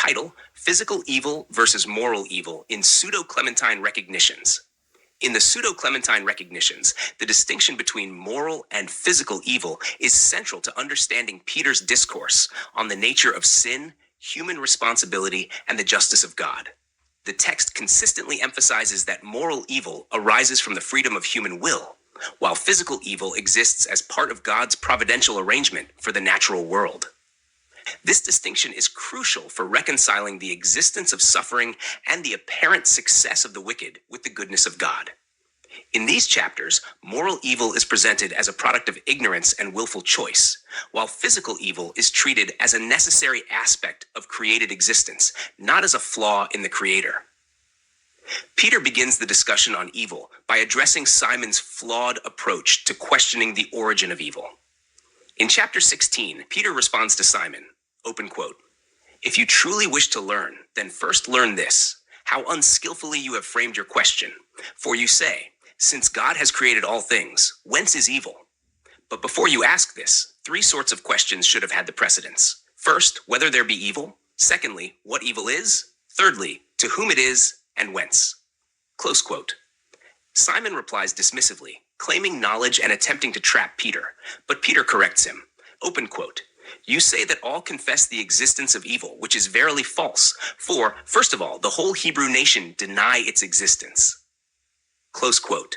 Title: Physical Evil versus Moral Evil in Pseudo-Clementine Recognitions. In the Pseudo-Clementine Recognitions, the distinction between moral and physical evil is central to understanding Peter's discourse on the nature of sin, human responsibility, and the justice of God. The text consistently emphasizes that moral evil arises from the freedom of human will, while physical evil exists as part of God's providential arrangement for the natural world. This distinction is crucial for reconciling the existence of suffering and the apparent success of the wicked with the goodness of God. In these chapters, moral evil is presented as a product of ignorance and willful choice, while physical evil is treated as a necessary aspect of created existence, not as a flaw in the Creator. Peter begins the discussion on evil by addressing Simon's flawed approach to questioning the origin of evil. In chapter 16, Peter responds to Simon, open quote, "If you truly wish to learn, then first learn this, how unskillfully you have framed your question. For you say, since God has created all things, whence is evil? But before you ask this, three sorts of questions should have had the precedence. First, whether there be evil. Secondly, what evil is. Thirdly, to whom it is and whence." Close quote. Simon replies dismissively, claiming knowledge and attempting to trap Peter, but Peter corrects him. Open quote. "You say that all confess the existence of evil, which is verily false. For, first of all, the whole Hebrew nation deny its existence." Close quote.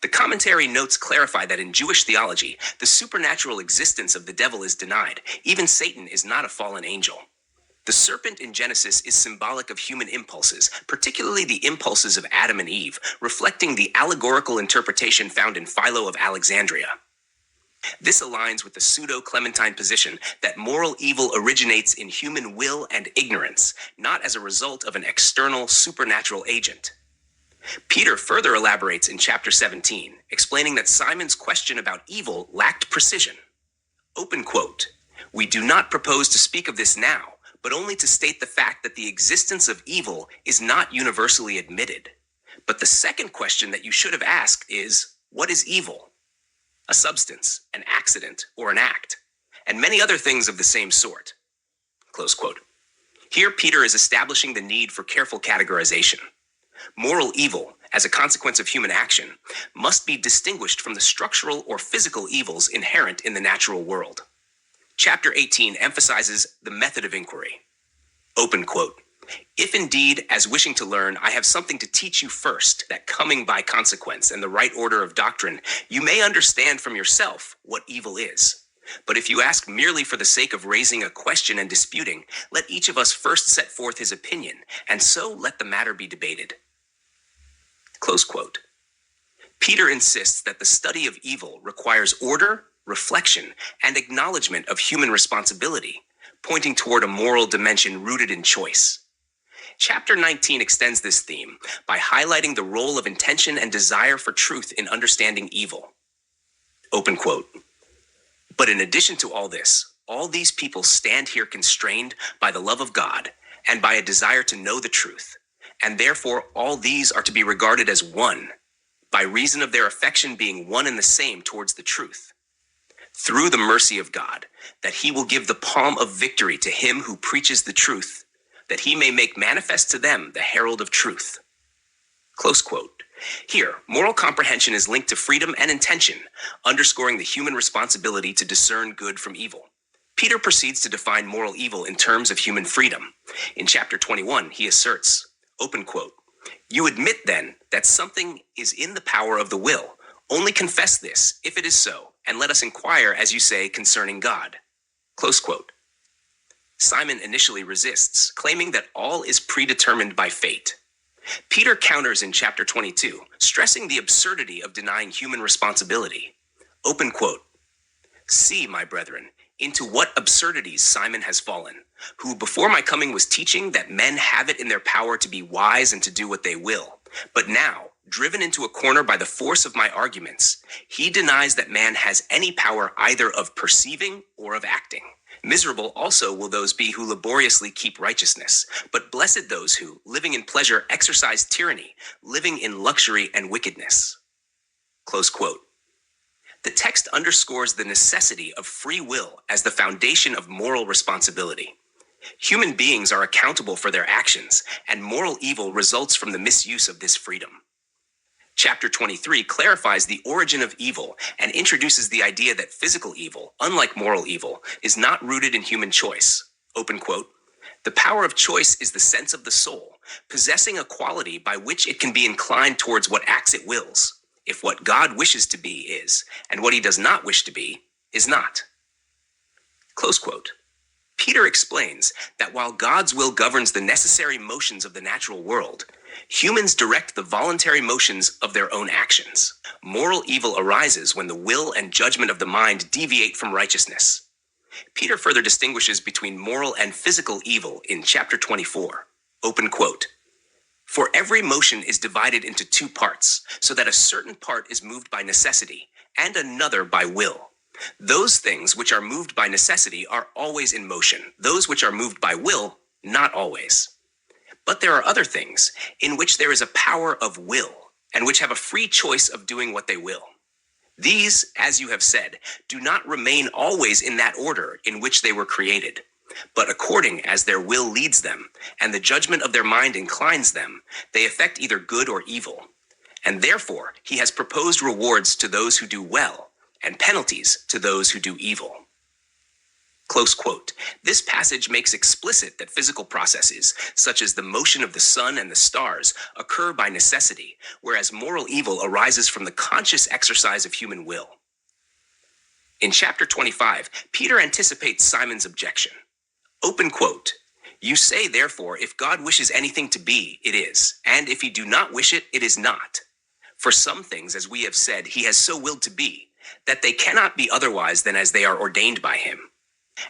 The commentary notes clarify that in Jewish theology, the supernatural existence of the devil is denied. Even Satan is not a fallen angel. The serpent in Genesis is symbolic of human impulses, particularly the impulses of Adam and Eve, reflecting the allegorical interpretation found in Philo of Alexandria. This aligns with the Pseudo-Clementine position that moral evil originates in human will and ignorance, not as a result of an external supernatural agent. Peter further elaborates in chapter 17, explaining that Simon's question about evil lacked precision. Open quote, "We do not propose to speak of this now, but only to state the fact that the existence of evil is not universally admitted. But the second question that you should have asked is, what is evil? A substance, an accident, or an act, and many other things of the same sort." Close quote. Here, Peter is establishing the need for careful categorization. Moral evil, as a consequence of human action, must be distinguished from the structural or physical evils inherent in the natural world. Chapter 18 emphasizes the method of inquiry. Open quote. "If indeed, as wishing to learn, I have something to teach you first, that coming by consequence and the right order of doctrine, you may understand from yourself what evil is. But if you ask merely for the sake of raising a question and disputing, let each of us first set forth his opinion, and so let the matter be debated." Close quote. Peter insists that the study of evil requires order, reflection, and acknowledgement of human responsibility, pointing toward a moral dimension rooted in choice. Chapter 19 extends this theme by highlighting the role of intention and desire for truth in understanding evil. Open quote. "But in addition to all this, all these people stand here constrained by the love of God and by a desire to know the truth, and therefore all these are to be regarded as one, by reason of their affection being one and the same towards the truth. Through the mercy of God, that he will give the palm of victory to him who preaches the truth, that he may make manifest to them the herald of truth." Close quote. Here, moral comprehension is linked to freedom and intention, underscoring the human responsibility to discern good from evil. Peter proceeds to define moral evil in terms of human freedom. In chapter 21, he asserts, open quote, "You admit then that something is in the power of the will. Only confess this, if it is so, and let us inquire, as you say, concerning God." Close quote. Simon initially resists, claiming that all is predetermined by fate. Peter counters in chapter 22, stressing the absurdity of denying human responsibility. Open quote, "See, my brethren, into what absurdities Simon has fallen, who before my coming was teaching that men have it in their power to be wise and to do what they will. But now, driven into a corner by the force of my arguments, he denies that man has any power either of perceiving or of acting. Miserable also will those be who laboriously keep righteousness, but blessed those who, living in pleasure, exercise tyranny, living in luxury and wickedness." Close quote. The text underscores the necessity of free will as the foundation of moral responsibility. Human beings are accountable for their actions, and moral evil results from the misuse of this freedom. Chapter 23 clarifies the origin of evil and introduces the idea that physical evil, unlike moral evil, is not rooted in human choice. Open quote. The power of choice is the sense of the soul, possessing a quality by which it can be inclined towards what acts it wills, if what God wishes to be is, and what he does not wish to be is not. Close quote. Peter explains that while God's will governs the necessary motions of the natural world, humans direct the voluntary motions of their own actions. Moral evil arises when the will and judgment of the mind deviate from righteousness. Peter further distinguishes between moral and physical evil in chapter 24. Open quote. For every motion is divided into two parts, so that a certain part is moved by necessity, and another by will. Those things which are moved by necessity are always in motion, those which are moved by will, not always. But there are other things in which there is a power of will, and which have a free choice of doing what they will. These, as you have said, do not remain always in that order in which they were created, but according as their will leads them, and the judgment of their mind inclines them, they effect either good or evil. And therefore he has proposed rewards to those who do well, and penalties to those who do evil. Close quote. This passage makes explicit that physical processes, such as the motion of the sun and the stars, occur by necessity, whereas moral evil arises from the conscious exercise of human will. In chapter 25, Peter anticipates Simon's objection. Open quote. You say, therefore, if God wishes anything to be, it is, and if he do not wish it, it is not. For some things, as we have said, he has so willed to be, that they cannot be otherwise than as they are ordained by him.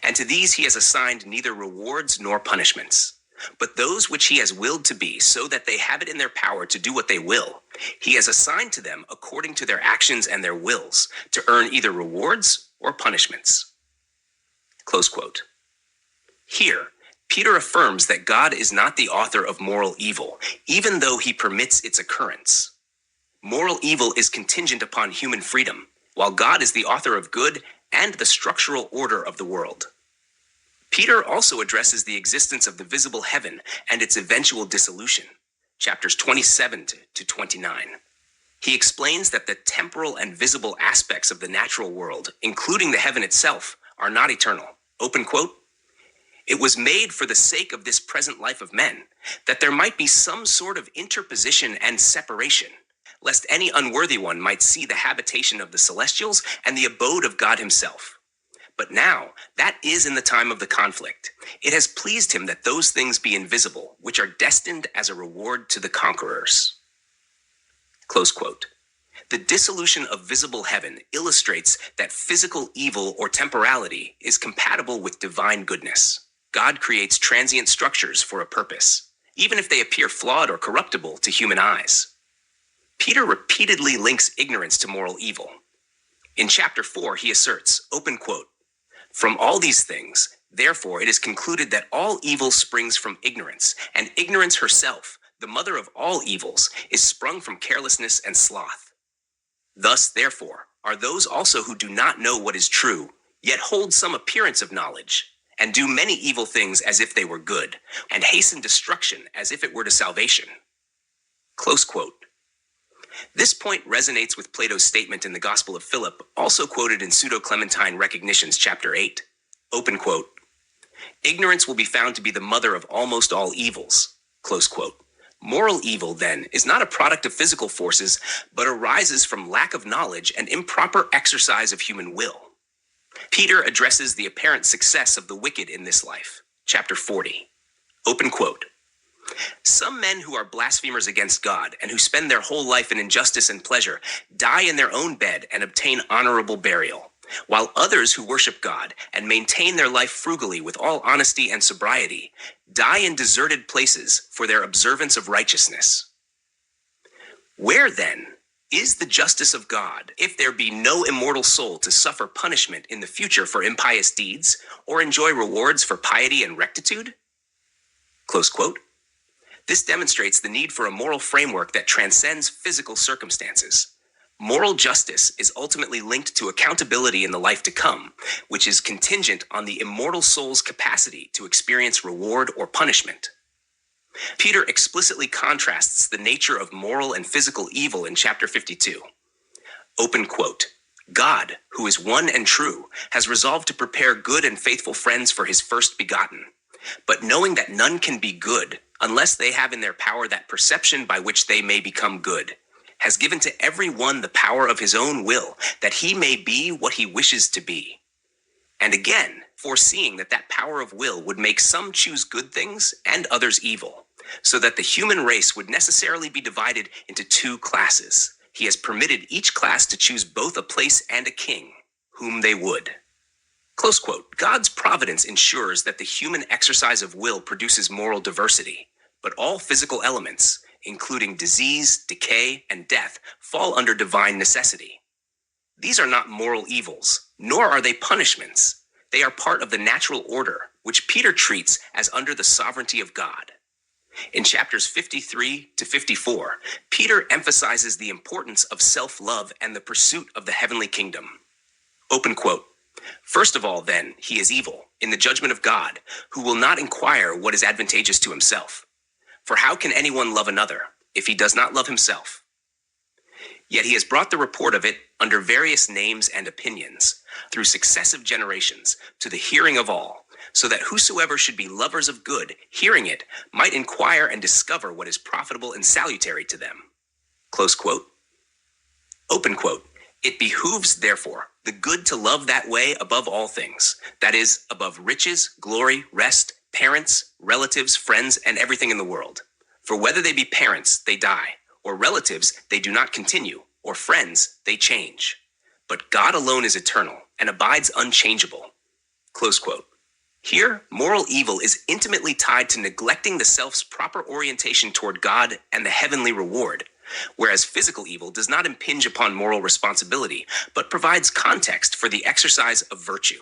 And to these he has assigned neither rewards nor punishments. But those which he has willed to be, so that they have it in their power to do what they will, he has assigned to them according to their actions and their wills, to earn either rewards or punishments. Close quote. Here, Peter affirms that God is not the author of moral evil, even though he permits its occurrence. Moral evil is contingent upon human freedom, while God is the author of good and the structural order of the world. Peter also addresses the existence of the visible heaven and its eventual dissolution, chapters 27 to 29. He explains that the temporal and visible aspects of the natural world, including the heaven itself, are not eternal. Open quote. It was made for the sake of this present life of men, that there might be some sort of interposition and separation, lest any unworthy one might see the habitation of the celestials and the abode of God himself. But now, that is in the time of the conflict. It has pleased him that those things be invisible, which are destined as a reward to the conquerors. Close quote. The dissolution of visible heaven illustrates that physical evil or temporality is compatible with divine goodness. God creates transient structures for a purpose, even if they appear flawed or corruptible to human eyes. Peter repeatedly links ignorance to moral evil. In chapter 4, he asserts, open quote, from all these things, therefore it is concluded that all evil springs from ignorance, and ignorance herself, the mother of all evils, is sprung from carelessness and sloth. Thus, therefore, are those also who do not know what is true, yet hold some appearance of knowledge, and do many evil things as if they were good, and hasten destruction as if it were to salvation. Close quote. This point resonates with Plato's statement in the Gospel of Philip, also quoted in Pseudo-Clementine Recognitions, chapter 8. Open quote. Ignorance will be found to be the mother of almost all evils. Close quote. Moral evil, then, is not a product of physical forces, but arises from lack of knowledge and improper exercise of human will. Peter addresses the apparent success of the wicked in this life. Chapter 40. Open quote. Some men who are blasphemers against God and who spend their whole life in injustice and pleasure die in their own bed and obtain honorable burial, while others who worship God and maintain their life frugally with all honesty and sobriety die in deserted places for their observance of righteousness. Where, then, is the justice of God if there be no immortal soul to suffer punishment in the future for impious deeds or enjoy rewards for piety and rectitude? Close quote. This demonstrates the need for a moral framework that transcends physical circumstances. Moral justice is ultimately linked to accountability in the life to come, which is contingent on the immortal soul's capacity to experience reward or punishment. Peter explicitly contrasts the nature of moral and physical evil in chapter 52. Open quote. God, who is one and true, has resolved to prepare good and faithful friends for his first begotten. But knowing that none can be good unless they have in their power that perception by which they may become good, has given to every one the power of his own will, that he may be what he wishes to be. And again, foreseeing that that power of will would make some choose good things and others evil, so that the human race would necessarily be divided into two classes. He has permitted each class to choose both a place and a king, whom they would. Close quote. God's providence ensures that the human exercise of will produces moral diversity, but all physical elements, including disease, decay, and death, fall under divine necessity. These are not moral evils, nor are they punishments. They are part of the natural order, which Peter treats as under the sovereignty of God. In chapters 53 to 54, Peter emphasizes the importance of self-love and the pursuit of the heavenly kingdom. Open quote. First of all, then, he is evil, in the judgment of God, who will not inquire what is advantageous to himself. For how can anyone love another, if he does not love himself? Yet he has brought the report of it under various names and opinions, through successive generations, to the hearing of all, so that whosoever should be lovers of good, hearing it, might inquire and discover what is profitable and salutary to them. Close quote. Open quote. It behooves, therefore, the good to love that way above all things, that is, above riches, glory, rest, parents, relatives, friends, and everything in the world. For whether they be parents, they die, or relatives, they do not continue, or friends, they change. But God alone is eternal and abides unchangeable. Close quote. Here, moral evil is intimately tied to neglecting the self's proper orientation toward God and the heavenly reward, whereas physical evil does not impinge upon moral responsibility, but provides context for the exercise of virtue.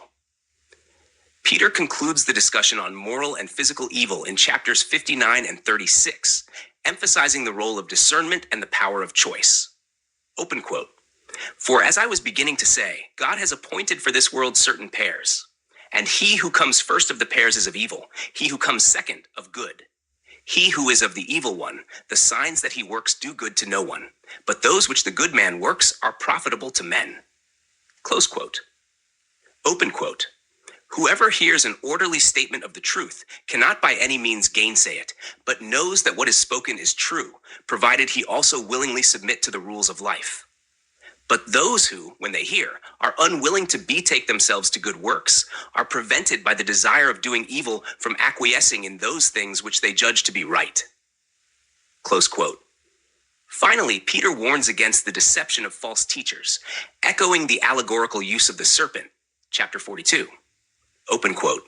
Peter concludes the discussion on moral and physical evil in chapters 59 and 36, emphasizing the role of discernment and the power of choice. Open quote. For as I was beginning to say, God has appointed for this world certain pairs, and he who comes first of the pairs is of evil, he who comes second of good. He who is of the evil one, the signs that he works do good to no one, but those which the good man works are profitable to men. Close quote. Open quote. Whoever hears an orderly statement of the truth cannot by any means gainsay it, but knows that what is spoken is true, provided he also willingly submit to the rules of life. But those who, when they hear, are unwilling to betake themselves to good works, are prevented by the desire of doing evil from acquiescing in those things which they judge to be right. Close quote. Finally, Peter warns against the deception of false teachers, echoing the allegorical use of the serpent, chapter 42. Open quote.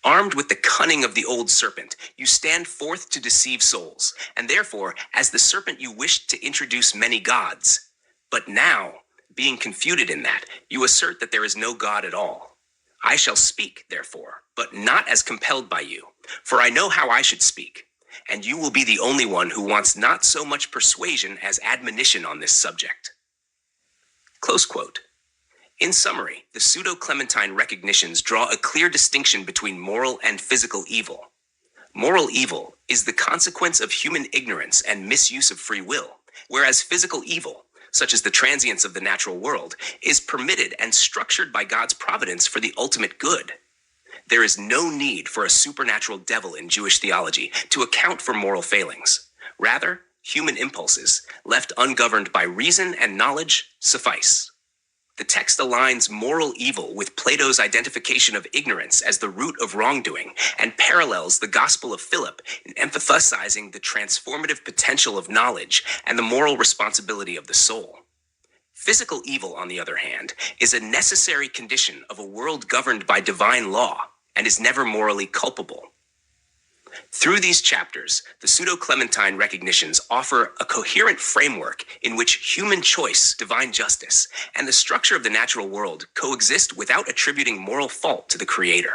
Armed with the cunning of the old serpent, you stand forth to deceive souls, and therefore, as the serpent you wished to introduce many gods. But now, being confuted in that, you assert that there is no God at all. I shall speak, therefore, but not as compelled by you, for I know how I should speak, and you will be the only one who wants not so much persuasion as admonition on this subject. Close quote. In summary, the Pseudo-Clementine Recognitions draw a clear distinction between moral and physical evil. Moral evil is the consequence of human ignorance and misuse of free will, whereas physical evil, such as the transience of the natural world, is permitted and structured by God's providence for the ultimate good. There is no need for a supernatural devil in Jewish theology to account for moral failings. Rather, human impulses, left ungoverned by reason and knowledge, suffice. The text aligns moral evil with Plato's identification of ignorance as the root of wrongdoing and parallels the Gospel of Philip in emphasizing the transformative potential of knowledge and the moral responsibility of the soul. Physical evil, on the other hand, is a necessary condition of a world governed by divine law and is never morally culpable. Through these chapters, the Pseudo-Clementine Recognitions offer a coherent framework in which human choice, divine justice, and the structure of the natural world coexist without attributing moral fault to the Creator.